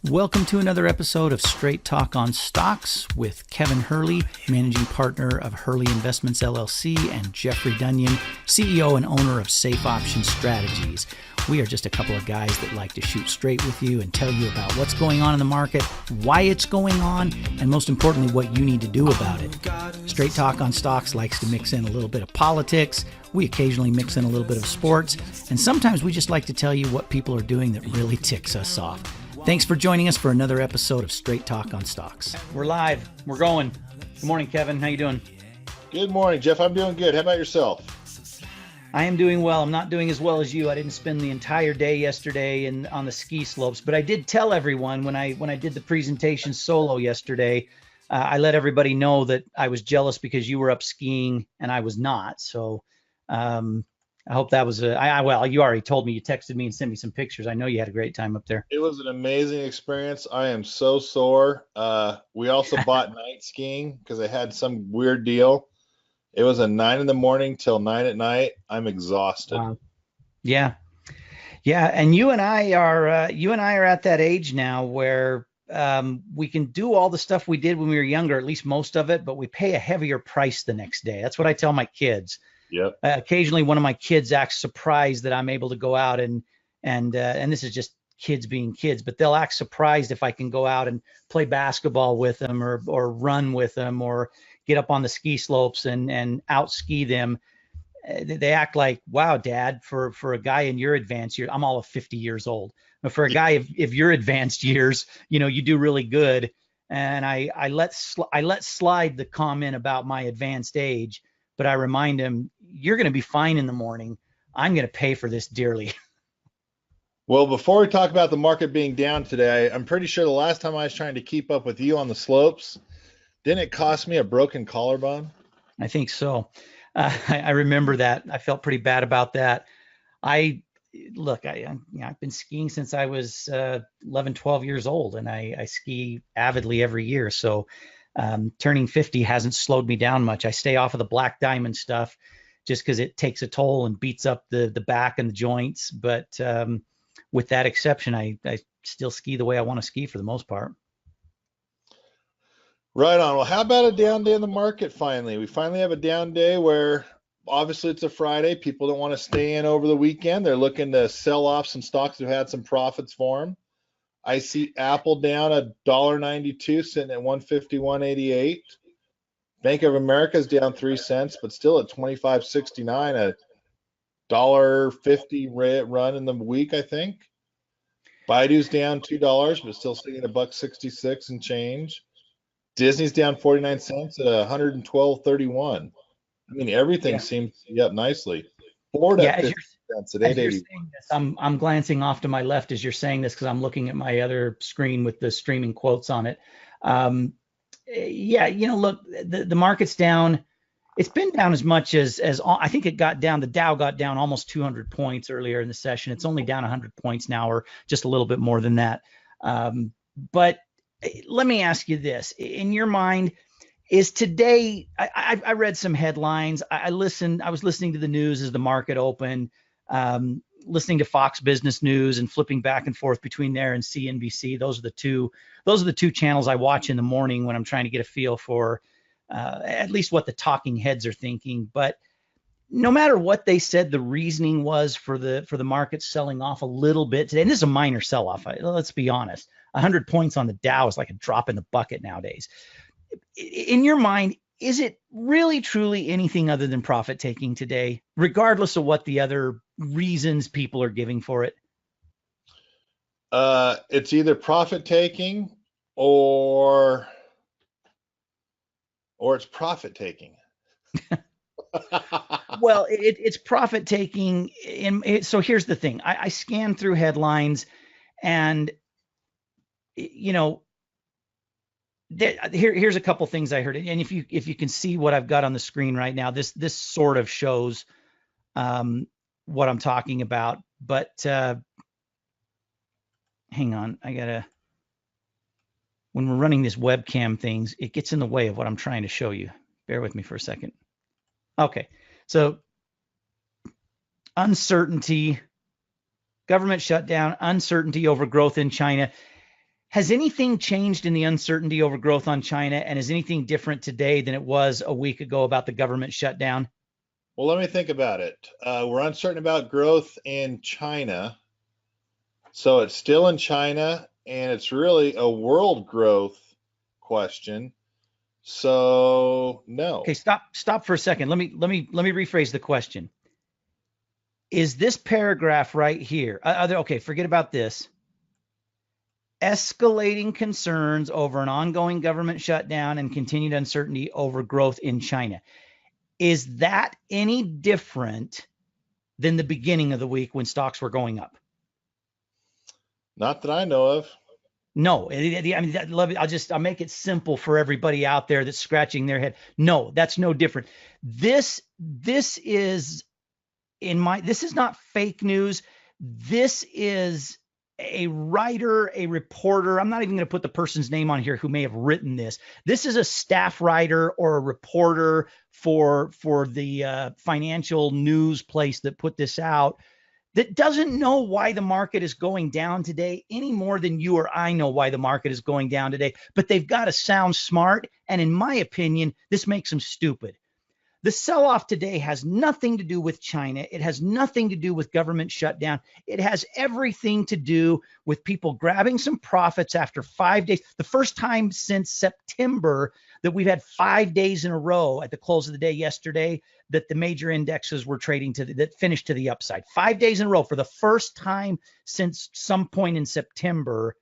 Welcome to another episode of Straight Talk on Stocks with Kevin Hurley, managing partner of Hurley Investments LLC, and Jeffrey Dunyan, CEO and owner of Safe Option Strategies. We are just a couple of guys that like to shoot straight with you and tell you about what's going on in the market, why it's going on, and most importantly, what you need to do about it. Straight Talk on Stocks likes to mix in a little bit of politics. We occasionally mix in a little bit of sports, and sometimes we just like to tell you what people are doing that really ticks us off. Thanks for joining us for another episode of Straight Talk on Stocks. We're live. We're going. Good morning, Kevin. How you doing? Good morning, Jeff. I'm doing good. How about yourself? I am doing well. I'm not doing as well as you. I didn't spend the entire day yesterday on the ski slopes, but I did tell everyone when I did the presentation solo yesterday, I let everybody know that I was jealous because you were up skiing and I was not. So I hope that was well, you already told me, you texted me and sent me some pictures. I know you had a great time up there. It was an amazing experience. I am so sore. We also bought night skiing because I had some weird deal. It was a 9 a.m. till 9 p.m. I'm exhausted. Wow. Yeah. And you and I are at that age now where we can do all the stuff we did when we were younger, at least most of it, but we pay a heavier price the next day. That's what I tell my kids. Yep. Occasionally one of my kids acts surprised that I'm able to go out and this is just kids being kids, but they'll act surprised if I can go out and play basketball with them or run with them or get up on the ski slopes and out ski them. They act like, wow, Dad, for a guy in your advanced years, I'm all of 50 years old, but for a guy of your advanced years, you do really good. And I let slide the comment about my advanced age, but I remind him, you're going to be fine in the morning. I'm going to pay for this dearly. Well, before we talk about the market being down today, I'm pretty sure the last time I was trying to keep up with you on the slopes, didn't it cost me a broken collarbone? I think so. I remember that. I felt pretty bad about that. I've been skiing since I was 11, 12 years old, and I ski avidly every year. So turning 50 hasn't slowed me down much. I stay off of the black diamond stuff just because it takes a toll and beats up the back and the joints. But with that exception, I still ski the way I want to ski for the most part. Right on. Well, how about a down day in the market finally? We finally have a down day where obviously it's a Friday. People don't want to stay in over the weekend. They're looking to sell off some stocks that have had some profits for them. I see Apple down $1.92, sitting at 151.88. Bank of America is down 3 cents, but still at 25.69, a $1.50 run in the week, I think. Baidu's down $2, but still sitting at $1.66 and change. Disney's down 49 cents at 112.31. I mean, everything seems to be up nicely. Ford at 50 cents at 8.81. I'm glancing off to my left as you're saying this because I'm looking at my other screen with the streaming quotes on it. Look, the market's down. It's been down as much as I think it got down. The Dow got down almost 200 points earlier in the session. It's only down 100 points now, or just a little bit more than that. But let me ask you this: in your mind, is today? I read some headlines. I was listening to the news as the market opened, listening to Fox Business News and flipping back and forth between there and CNBC. Those are the two channels I watch in the morning when I'm trying to get a feel for at least what the talking heads are thinking. But no matter what they said, the reasoning was for the market selling off a little bit today. And this is a minor sell-off. Let's be honest. 100 points on the Dow is like a drop in the bucket nowadays. In your mind, is it really truly anything other than profit taking today, regardless of what the other reasons people are giving for it? It's either profit taking or it's profit taking. Well, it's profit taking. So here's the thing. I scanned through headlines and, here's a couple things I heard. And if you can see what I've got on the screen right now, this sort of shows what I'm talking about. But hang on, when we're running this webcam things, it gets in the way of what I'm trying to show you. Bear with me for a second. Okay, so uncertainty, government shutdown, uncertainty over growth in China. Has anything changed in the uncertainty over growth on China? And is anything different today than it was a week ago about the government shutdown? Well, let me think about it. We're uncertain about growth in China. So it's still in China, and it's really a world growth question. So no. Okay, stop for a second. Let me rephrase the question. Is this paragraph right here? Okay, forget about this. Escalating concerns over an ongoing government shutdown and continued uncertainty over growth in China. Is that any different than the beginning of the week when stocks were going up? Not that I know of. No, I mean, I'll make it simple for everybody out there that's scratching their head. No, that's no different. This is this is not fake news. This is a writer, a reporter. I'm not even going to put the person's name on here who may have written this. This is a staff writer or a reporter for the financial news place that put this out, that doesn't know why the market is going down today any more than you or I know why the market is going down today. But they've got to sound smart. And in my opinion, this makes them stupid. The sell-off today has nothing to do with China. It has nothing to do with government shutdown. It has everything to do with people grabbing some profits after 5 days. The first time since September that we've had 5 days in a row at the close of the day yesterday that the major indexes were trading that finished to the upside. 5 days in a row for the first time since some point in September.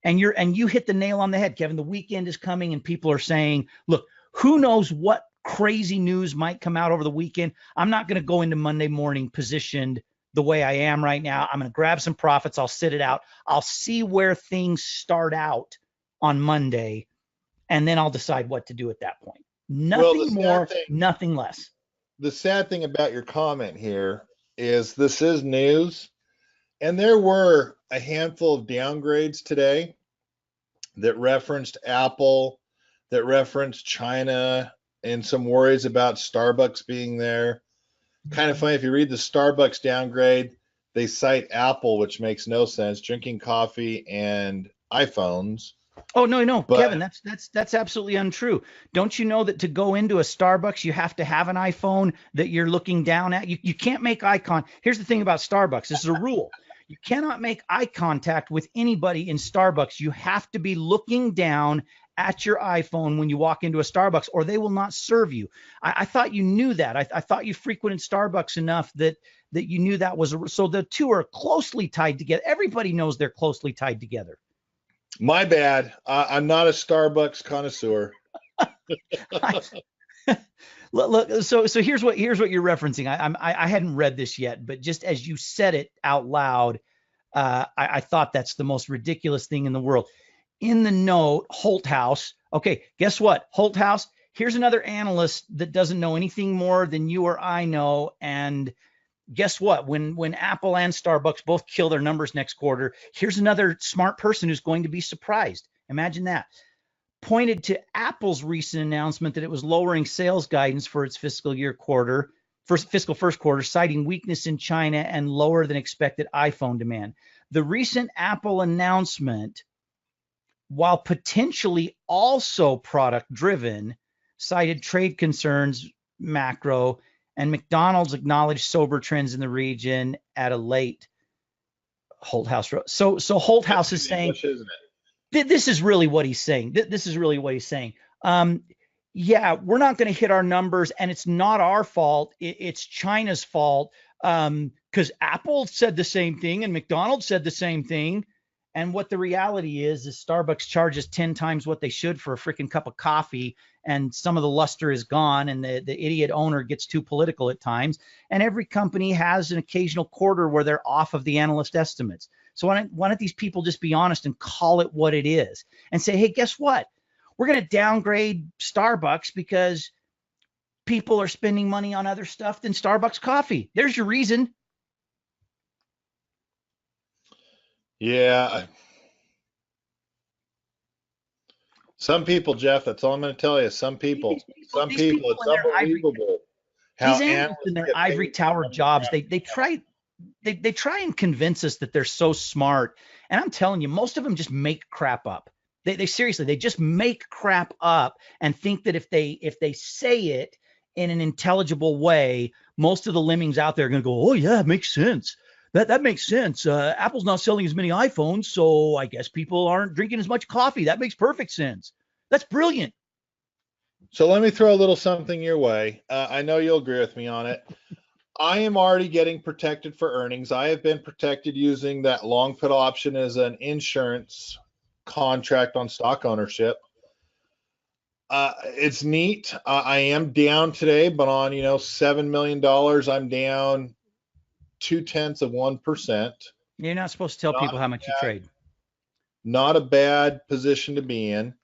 And you hit the nail on the head, Kevin. The weekend is coming and people are saying, look, who knows what crazy news might come out over the weekend. I'm not going to go into Monday morning positioned the way I am right now. I'm going to grab some profits. I'll sit it out. I'll see where things start out on Monday, and then I'll decide what to do at that point. Nothing more, nothing less. The sad thing about your comment here is this is news, and there were a handful of downgrades today that referenced Apple, that referenced China, and some worries about Starbucks being there. Kind of funny, if you read the Starbucks downgrade, they cite Apple, which makes no sense, drinking coffee and iPhones. Oh, no, but, Kevin, that's absolutely untrue. Don't you know that to go into a Starbucks, you have to have an iPhone that you're looking down at? You can't make eye contact. Here's the thing about Starbucks. This is a rule. You cannot make eye contact with anybody in Starbucks. You have to be looking down at your iPhone when you walk into a Starbucks, or they will not serve you. I thought you knew that. I thought you frequented Starbucks enough that you knew that was so the two are closely tied together. Everybody knows they're closely tied together. My bad. I'm not a Starbucks connoisseur. Look, so here's what you're referencing. I hadn't read this yet, but just as you said it out loud, I thought that's the most ridiculous thing in the world. In the note, Holthouse. Okay, guess what? Holthouse, here's another analyst that doesn't know anything more than you or I know. And guess what? When Apple and Starbucks both kill their numbers next quarter, here's another smart person who's going to be surprised. Imagine that. Pointed to Apple's recent announcement that it was lowering sales guidance for its fiscal first quarter, citing weakness in China and lower than expected iPhone demand. The recent Apple announcement, while potentially also product driven, cited trade concerns, macro, and McDonald's acknowledged sober trends in the region at a late Holthouse. So Holthouse is saying, English, isn't it? This is really what he's saying. This is really what he's saying. Yeah, we're not going to hit our numbers, and it's not our fault. It's China's fault, because Apple said the same thing and McDonald's said the same thing. And what the reality is Starbucks charges 10 times what they should for a freaking cup of coffee, and some of the luster is gone, and the idiot owner gets too political at times. And every company has an occasional quarter where they're off of the analyst estimates. So why don't these people just be honest and call it what it is and say, hey, guess what? We're going to downgrade Starbucks because people are spending money on other stuff than Starbucks coffee. There's your reason. Yeah. Some people, Jeff, that's all I'm going to tell you. Some people, it's unbelievable. These analysts in their ivory tower jobs, they try and convince us that they're so smart And I'm telling you, most of them just make crap up. They seriously, they just make crap up and think that if they say it in an intelligible way, most of the lemmings out there are going to go, oh yeah, it makes sense. That makes sense. Apple's not selling as many iPhones, so I guess people aren't drinking as much coffee. That makes perfect sense. That's brilliant. So let me throw a little something your way. I know you'll agree with me on it. I am already getting protected for earnings. I have been protected using that long put option as an insurance contract on stock ownership. It's neat. I am down today, but on $7 million, I'm down 0.2%. You're not supposed to tell people how much you trade. Not a bad position to be in.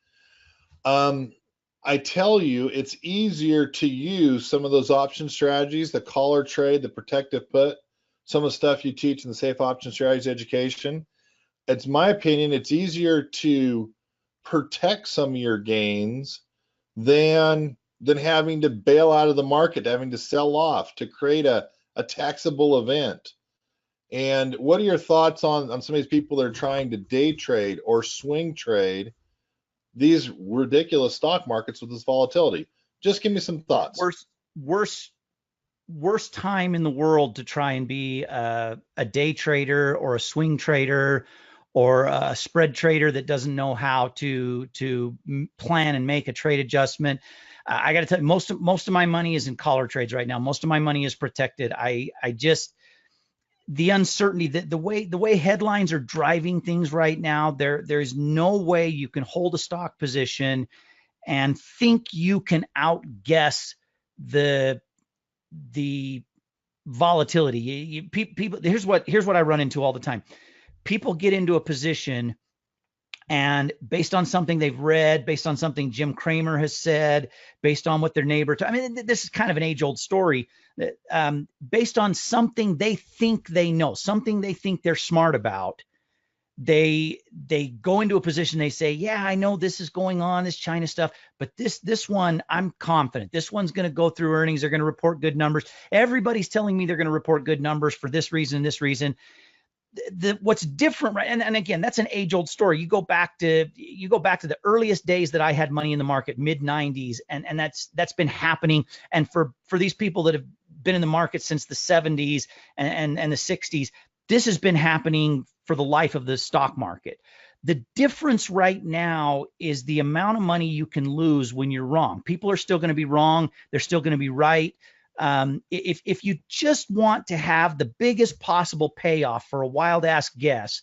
I tell you, it's easier to use some of those option strategies, the collar trade, the protective put, some of the stuff you teach in the safe option strategies education. It's my opinion, it's easier to protect some of your gains than having to bail out of the market, having to sell off to create a taxable event. And what are your thoughts on some of these people that are trying to day trade or swing trade these ridiculous stock markets with this volatility? Just give me some thoughts. Worst time in the world to try and be a day trader or a swing trader or a spread trader that doesn't know how to plan and make a trade adjustment. I got to tell you, most of my money is in collar trades right now. Most of my money is protected. I just, the uncertainty, the way headlines are driving things right now, there's no way you can hold a stock position and think you can outguess the volatility. People, here's what I run into all the time. People get into a position and based on something they've read, based on something Jim Cramer has said, based on what their neighbor, I mean, this is kind of an age-old story. Based on something they think they know, something they think they're smart about, they go into a position. They say, yeah, I know this is going on, this China stuff, but this one, I'm confident this one's going to go through earnings. They're going to report good numbers. Everybody's telling me they're going to report good numbers for this reason and this reason. What's different, right? And again, that's an age-old story. You go back to the earliest days that I had money in the market, mid 90s, and that's been happening. And for these people that have been in the market since the 70s and the 60s, this has been happening for the life of the stock market. The difference right now is the amount of money you can lose when you're wrong. People are still going to be wrong. They're still going to be right. If you just want to have the biggest possible payoff for a wild ass guess,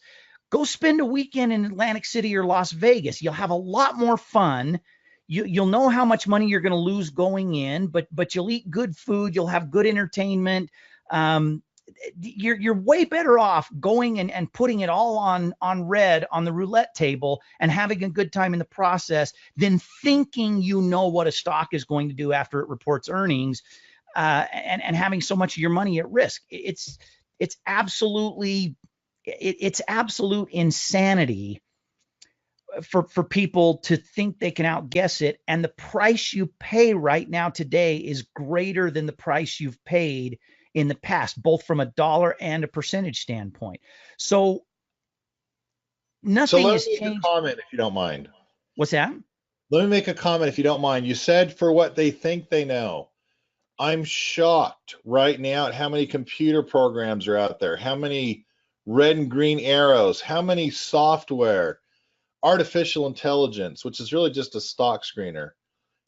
go spend a weekend in Atlantic City or Las Vegas. You'll have a lot more fun. You'll know how much money you're going to lose going in, but you'll eat good food. You'll have good entertainment. You're way better off going and putting it all on red on the roulette table and having a good time in the process than thinking you know what a stock is going to do after it reports earnings. And having so much of your money at risk. It's absolute insanity for people to think they can outguess it. And the price you pay right now today is greater than the price you've paid in the past, both from a dollar and a percentage standpoint. So nothing has changed. Let me make a comment if you don't mind. What's that? Let me make a comment if you don't mind. You said for what they think they know. I'm shocked right now at how many computer programs are out there, how many red and green arrows, how many software, artificial intelligence, which is really just a stock screener.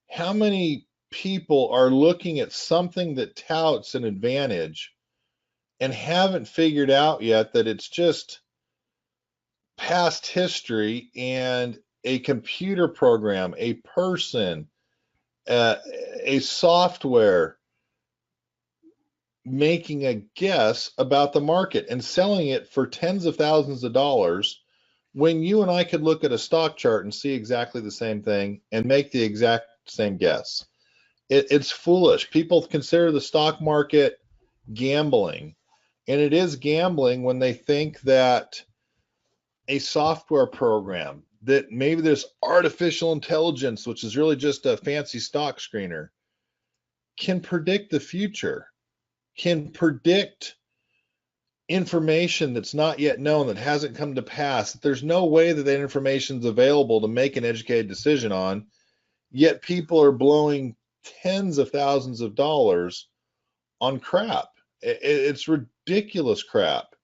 How many people are looking at something that touts an advantage and haven't figured out yet that it's just past history and a computer program, a person, a software making a guess about the market and selling it for tens of thousands of dollars when you and I could look at a stock chart and see exactly the same thing and make the exact same guess. It's foolish. People consider the stock market gambling, and it is gambling when they think that a software program, that maybe there's artificial intelligence, which is really just a fancy stock screener, can predict the future, can predict information that's not yet known, that hasn't come to pass, that there's no way that that information is available to make an educated decision on, yet people are blowing tens of thousands of dollars on crap. It's ridiculous crap.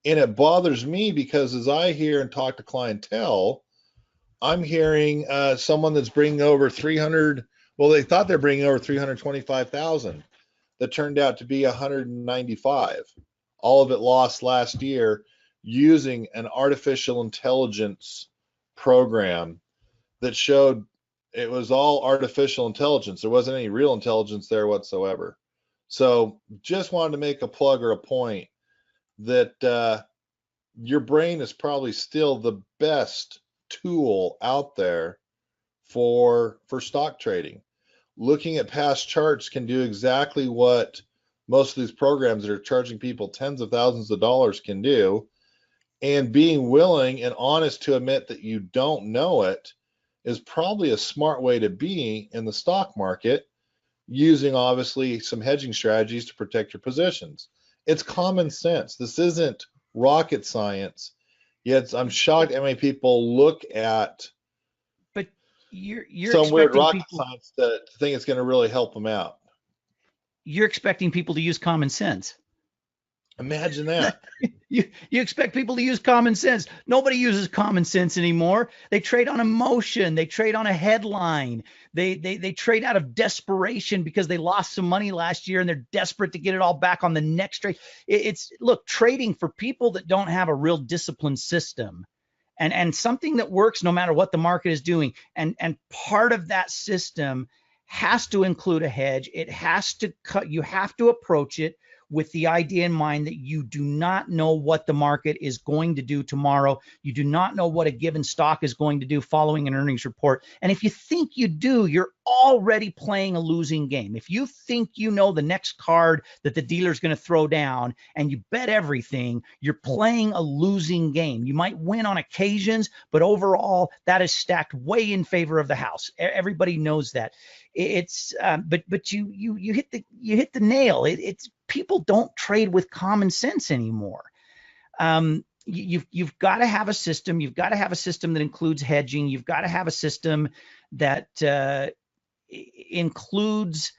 And it bothers me because as I hear and talk to clientele, I'm hearing someone that's bringing over 300, well, they thought they're bringing over 325,000. That turned out to be 195. All of it lost last year using an artificial intelligence program that showed it was all artificial intelligence. There wasn't any real intelligence there whatsoever. So just wanted to make a plug or a point that your brain is probably still the best tool out there for stock trading. Looking at past charts can do exactly what most of these programs that are charging people tens of thousands of dollars can do. And being willing and honest to admit that you don't know it is probably a smart way to be in the stock market, using obviously some hedging strategies to protect your positions. It's common sense. This isn't rocket science. Yet I'm shocked how many people look at But you're some weird expecting rocket people science to think it's going to really help them out. you're expecting people to use common sense. Imagine that. You expect people to use common sense. Nobody uses common sense anymore. They trade on emotion. They trade on a headline. They trade out of desperation because they lost some money last year and they're desperate to get it all back on the next trade. It's look, trading for people that don't have a real disciplined system and something that works no matter what the market is doing. And part of that system has to include a hedge. It has to cut. You have to approach it with the idea in mind that you do not know what the market is going to do tomorrow. You do not know what a given stock is going to do following an earnings report. And if you think you do, you're already playing a losing game. If you think you know the next card that the dealer's going to throw down and you bet everything, you're playing a losing game. You might win on occasions, but overall that is stacked way in favor of the house. Everybody knows that. It's but you hit the nail. It's people don't trade with common sense anymore. You've got to have a system. You've got to have a system that includes hedging. You've got to have a system that includes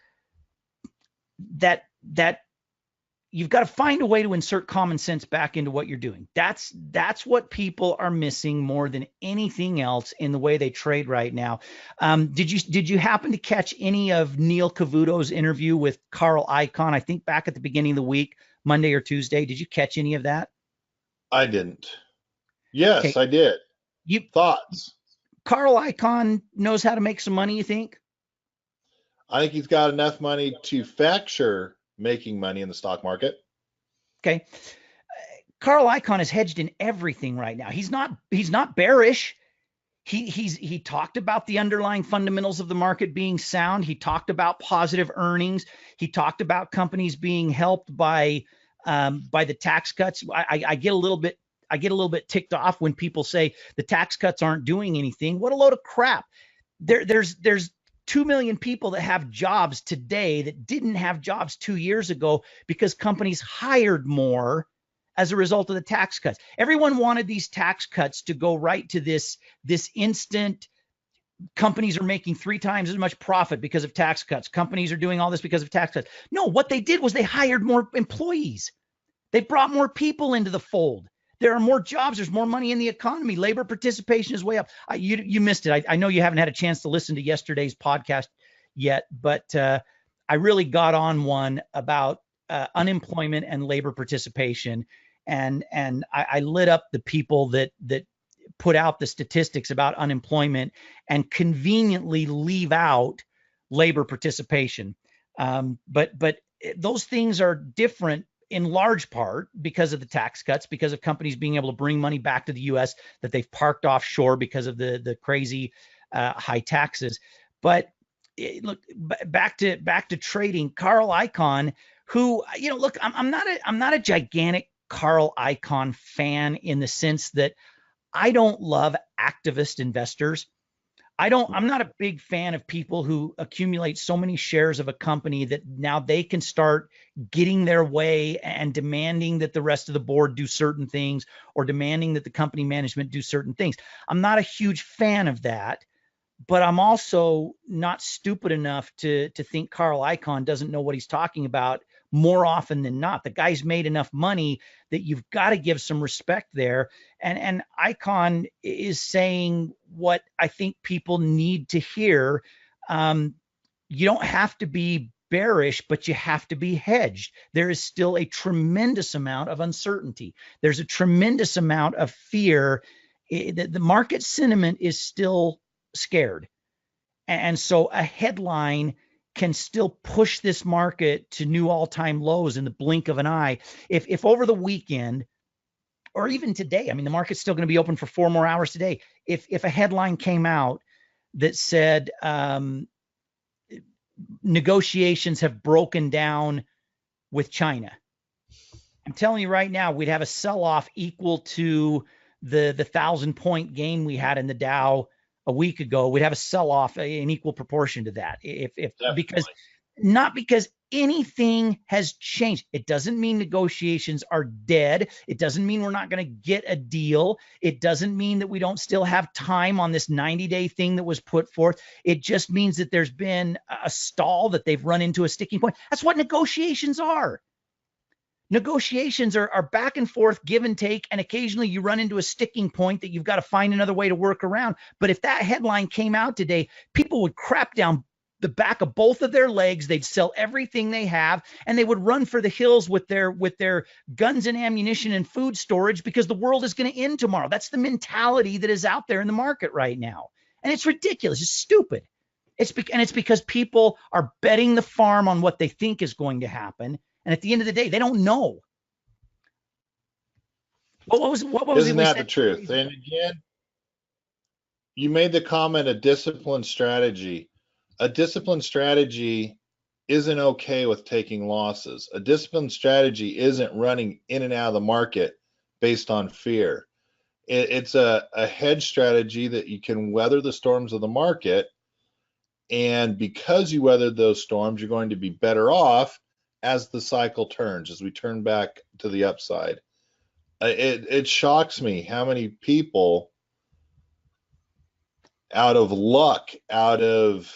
that you've got to find a way to insert common sense back into what you're doing. That's what people are missing more than anything else in the way they trade right now. Did you happen to catch any of Neil Cavuto's interview with Carl Icahn? I think back at the beginning of the week, Monday or Tuesday. Did you catch any of that? I didn't. Yes, okay. I did. Thoughts? Carl Icahn knows how to make some money, you think? I think he's got enough money to factor making money in the stock market. Okay. Carl Icahn is hedged in everything right now. He's not bearish. He talked about the underlying fundamentals of the market being sound. He talked about positive earnings. He talked about companies being helped by the tax cuts. I get a little bit ticked off when people say the tax cuts aren't doing anything. What a load of crap. There's 2 million people that have jobs today that didn't have jobs 2 years ago because companies hired more as a result of the tax cuts. Everyone wanted these tax cuts to go right to this instant. Companies are making 3 times as much profit because of tax cuts. Companies are doing all this because of tax cuts. No, what they did was they hired more employees. They brought more people into the fold. There are more jobs. There's more money in the economy. Labor participation is way up. You missed it. I know you haven't had a chance to listen to yesterday's podcast yet, but I really got on one about unemployment and labor participation. And I lit up the people that put out the statistics about unemployment and conveniently leave out labor participation. But those things are different in large part because of the tax cuts, because of companies being able to bring money back to the U.S. that they've parked offshore because of the crazy high taxes. But look, back to trading. Carl Icahn, who, look, I'm not a gigantic Carl Icahn fan in the sense that I don't love activist investors. I'm not a big fan of people who accumulate so many shares of a company that now they can start getting their way and demanding that the rest of the board do certain things or demanding that the company management do certain things. I'm not a huge fan of that, but I'm also not stupid enough to think Carl Icahn doesn't know what he's talking about more often than not. The guy's made enough money that you've got to give some respect there. And Icahn is saying what I think people need to hear. You don't have to be bearish, but you have to be hedged. There is still a tremendous amount of uncertainty. There's a tremendous amount of fear. The market sentiment is still scared. And so a headline can still push this market to new all-time lows in the blink of an eye. If over the weekend or even today, I mean, the market's still going to be open for 4 more hours today. If a headline came out that said negotiations have broken down with China, I'm telling you right now, we'd have a sell-off equal to the 1,000-point gain we had in the Dow a week ago. We'd have a sell-off in equal proportion to that. Because anything has changed. It doesn't mean negotiations are dead. It doesn't mean we're not going to get a deal. It doesn't mean that we don't still have time on this 90-day thing that was put forth. It just means that there's been a stall, that they've run into a sticking point. That's what negotiations are. Negotiations are back and forth, give and take, and occasionally you run into a sticking point that you've got to find another way to work around. But if that headline came out today, people would crap down the back of both of their legs. They'd sell everything they have, and they would run for the hills with their guns and ammunition and food storage, because the world is going to end tomorrow. That's the mentality that is out there in the market right now. And it's ridiculous. It's stupid. It's because people are betting the farm on what they think is going to happen. And at the end of the day, they don't know. What was Isn't that the truth? And again, you made the comment, a disciplined strategy. A disciplined strategy isn't okay with taking losses. A disciplined strategy isn't running in and out of the market based on fear. It's a hedge strategy that you can weather the storms of the market. And because you weathered those storms, you're going to be better off as the cycle turns, as we turn back to the upside. It shocks me how many people, out of luck, out of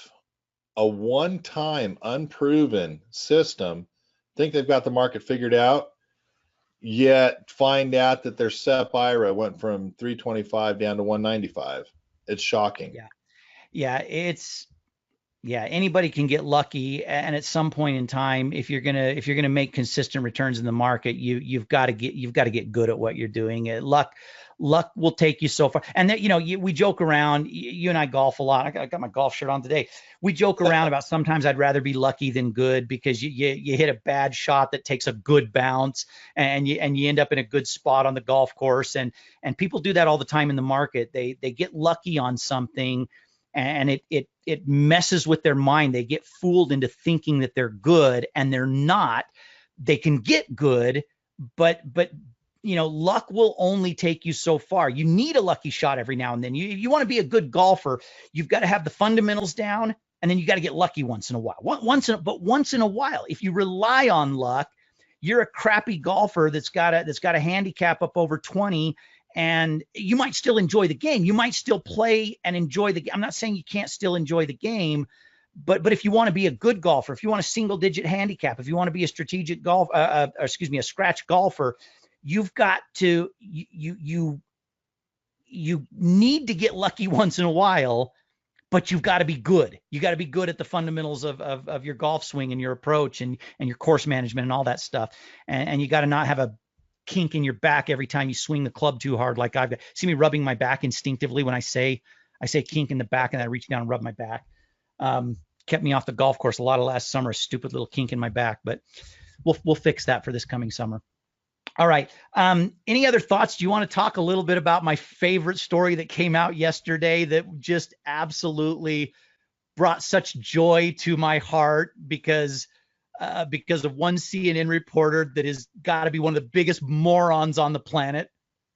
a one-time unproven system, think they've got the market figured out, yet find out that their SEP IRA went from 325 down to 195. It's shocking. Yeah, anybody can get lucky, and at some point in time, if you're gonna make consistent returns in the market, you've got to get good at what you're doing. Luck will take you so far. And that, we joke around. You and I golf a lot. I got my golf shirt on today. We joke around about sometimes I'd rather be lucky than good, because you hit a bad shot that takes a good bounce, and you end up in a good spot on the golf course. And people do that all the time in the market. They get lucky on something, and it messes with their mind. They get fooled into thinking that they're good, and they're not. They can get good, but luck will only take you so far. You need a lucky shot every now and then. If you want to be a good golfer, you've got to have the fundamentals down, and then you got to get lucky once in a while. Once in a while, if you rely on luck, you're a crappy golfer that's got a handicap up over 20. And you might still enjoy the game. You might still play and enjoy the game. I'm not saying you can't still enjoy the game, but if you want to be a good golfer, if you want a single-digit handicap, if you want to be a strategic a scratch golfer, you've got to you need to get lucky once in a while, but you've got to be good. You got to be good at the fundamentals of your golf swing and your approach and your course management and all that stuff. And you got to not have a kink in your back every time you swing the club too hard. Like I've got, see me rubbing my back instinctively when I say kink in the back, and I reach down and rub my back. Kept me off the golf course a lot of last summer, a stupid little kink in my back, but we'll fix that for this coming summer. All right. Any other thoughts? Do you want to talk a little bit about my favorite story that came out yesterday that just absolutely brought such joy to my heart because of one CNN reporter that has got to be one of the biggest morons on the planet?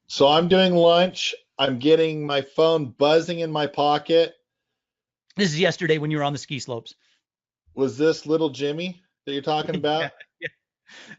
So I'm doing lunch. I'm getting my phone buzzing in my pocket. This is yesterday when you were on the ski slopes. Was this little Jimmy that you're talking Yeah. about?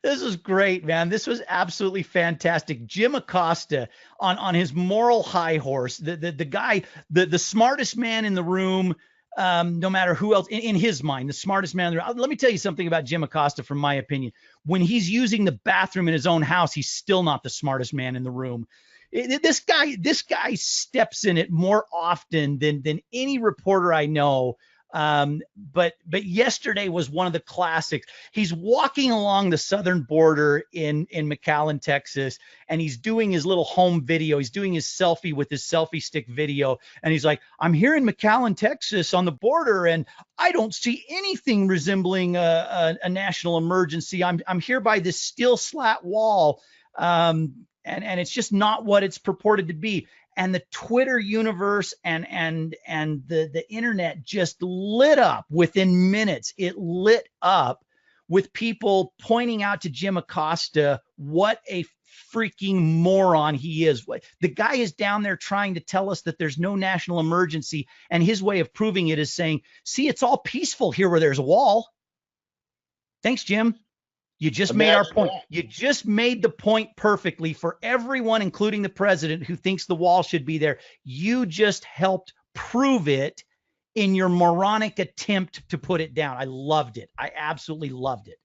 This was great, man. This was absolutely fantastic. Jim Acosta on his moral high horse, the guy, the smartest man in the room, no matter who else in his mind, the smartest man in the room. Let me tell you something about Jim Acosta, from my opinion. When he's using the bathroom in his own house, he's still not the smartest man in the room. This guy steps in it more often than any reporter I know. But yesterday was one of the classics. He's walking along the southern border in McAllen, Texas, and he's doing his little home video. He's doing his selfie with his selfie stick video, and he's like, "I'm here in McAllen, Texas, on the border, and I don't see anything resembling a national emergency. I'm here by this steel slat wall, and it's just not what it's purported to be." And the Twitter universe and the internet just lit up within minutes. It lit up with people pointing out to Jim Acosta what a freaking moron he is. The guy is down there trying to tell us that there's no national emergency, and his way of proving it is saying, "See, it's all peaceful here where there's a wall." Thanks, Jim. You just made our point. You just made the point perfectly for everyone, including the president, who thinks the wall should be there. You just helped prove it in your moronic attempt to put it down. I loved it. I absolutely loved it.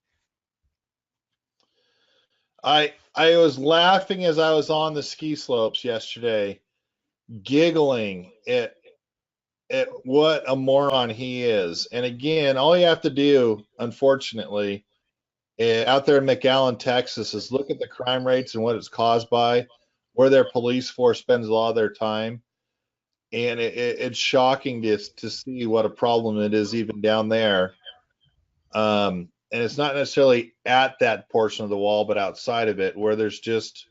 I was laughing as I was on the ski slopes yesterday, giggling at what a moron he is. And again, all you have to do, unfortunately, out there in McAllen, Texas, is look at the crime rates and what it's caused by, where their police force spends a lot of their time. And it's shocking to see what a problem it is even down there. And it's not necessarily at that portion of the wall, but outside of it, where there's issues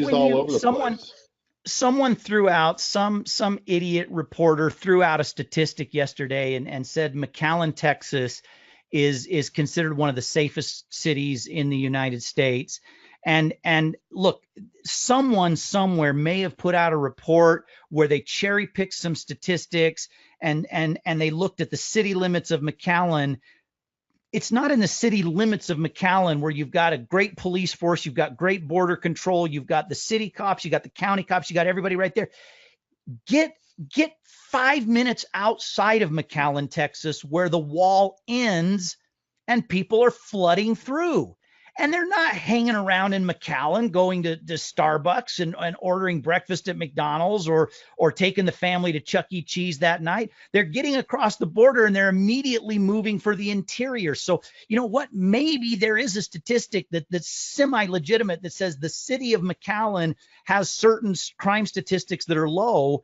all over the place. Someone threw out, some idiot reporter threw out a statistic yesterday and said McAllen, Texas is considered one of the safest cities in the United States. And look, someone somewhere may have put out a report where they cherry picked some statistics and they looked at the city limits of McAllen. It's not in the city limits of McAllen where you've got a great police force, you've got great border control, you've got the city cops, you got the county cops, you got everybody right there. Get 5 minutes outside of McAllen, Texas, where the wall ends and people are flooding through. And they're not hanging around in McAllen going to Starbucks and ordering breakfast at McDonald's or taking the family to Chuck E. Cheese that night. They're getting across the border and they're immediately moving for the interior. So, you know what? Maybe there is a statistic that's semi-legitimate that says the city of McAllen has certain crime statistics that are low,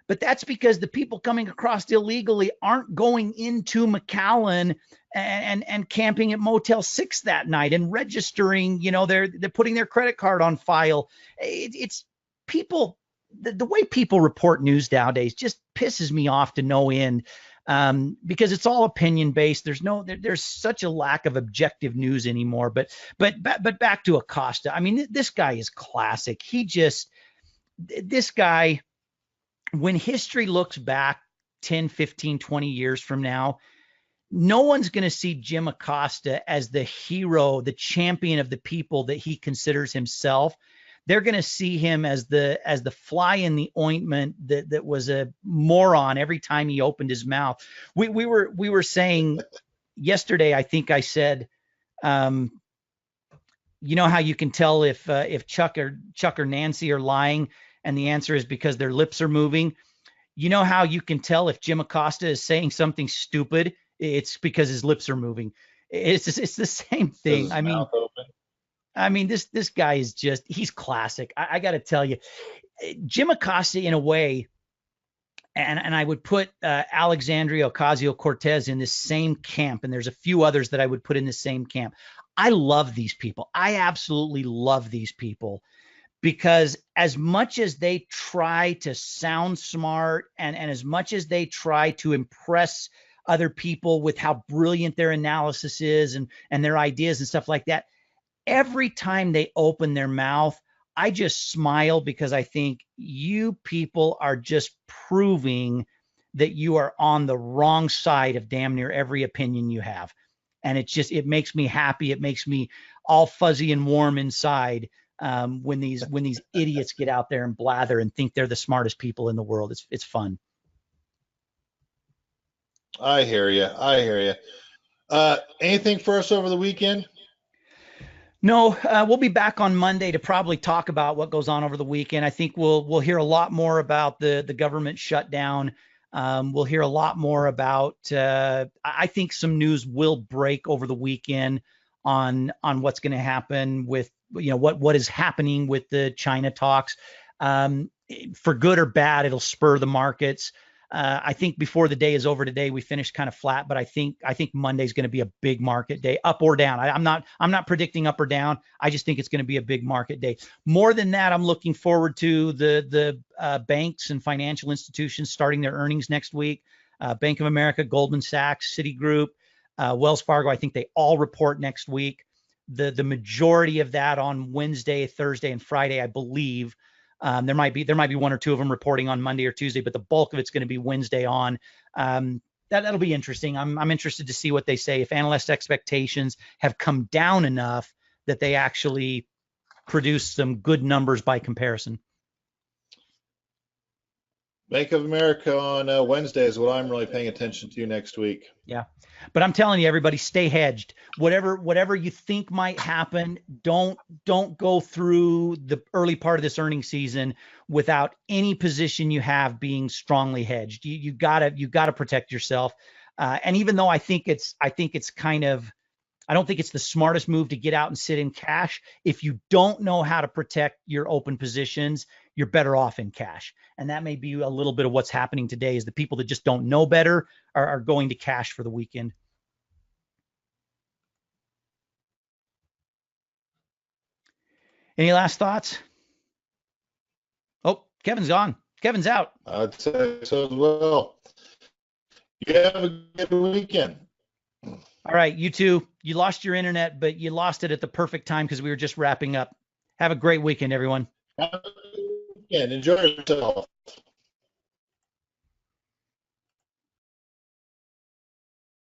but that's because the people coming across illegally aren't going into McAllen and camping at Motel 6 that night and registering. They're putting their credit card on file. It's people. The way people report news nowadays just pisses me off to no end, because it's all opinion based. There's such a lack of objective news anymore. But back to Acosta. I mean, this guy is classic. This guy, when history looks back 10, 15, 20 years from now, no one's going to see Jim Acosta as the hero, the champion of the people that he considers himself. They're going to see him as the fly in the ointment that was a moron every time he opened his mouth. We were saying yesterday, I think I said, you know how you can tell if Chuck or Nancy are lying, and the answer is because their lips are moving. You know how you can tell if Jim Acosta is saying something stupid? It's because his lips are moving. It's the same thing. I mean, this guy is he's classic. I got to tell you, Jim Acosta, in a way, and I would put Alexandria Ocasio-Cortez in this same camp, and there's a few others that I would put in the same camp. I love these people. I absolutely love these people, because as much as they try to sound smart and as much as they try to impress other people with how brilliant their analysis is and their ideas and stuff like that, every time they open their mouth, I just smile, because I think you people are just proving that you are on the wrong side of damn near every opinion you have. And it makes me happy. It makes me all fuzzy and warm inside when these idiots get out there and blather and think they're the smartest people in the world. It's fun. I hear you. I hear you. Anything for us over the weekend? No, we'll be back on Monday to probably talk about what goes on over the weekend. I think we'll hear a lot more about the government shutdown. We'll hear a lot more about. I think some news will break over the weekend on what's going to happen with what is happening with the China talks. For good or bad, it'll spur the markets. I think before the day is over today, we finished kind of flat, but I think Monday's going to be a big market day, up or down. I'm not predicting up or down. I just think it's going to be a big market day. More than that, I'm looking forward to the banks and financial institutions starting their earnings next week. Bank of America, Goldman Sachs, Citigroup, Wells Fargo. I think they all report next week. The majority of that on Wednesday, Thursday, and Friday, I believe. There might be one or two of them reporting on Monday or Tuesday, but the bulk of it's going to be Wednesday on. That'll be interesting. I'm interested to see what they say. If analyst expectations have come down enough that they actually produce some good numbers by comparison. Bank of America on Wednesday is what I'm really paying attention to next week. Yeah. But I'm telling you, everybody, stay hedged. Whatever you think might happen, don't go through the early part of this earnings season without any position you have being strongly hedged. You gotta protect yourself. And even though I think it's kind of, I don't think it's the smartest move to get out and sit in cash. If you don't know how to protect your open positions, you're better off in cash. And that may be a little bit of what's happening today is the people that just don't know better are going to cash for the weekend. Any last thoughts? Oh, Kevin's gone. Kevin's out. I'd say so as well. You have a good weekend. All right, you too. You lost your internet, but you lost it at the perfect time because we were just wrapping up. Have a great weekend, everyone. Have a good weekend. Enjoy yourself.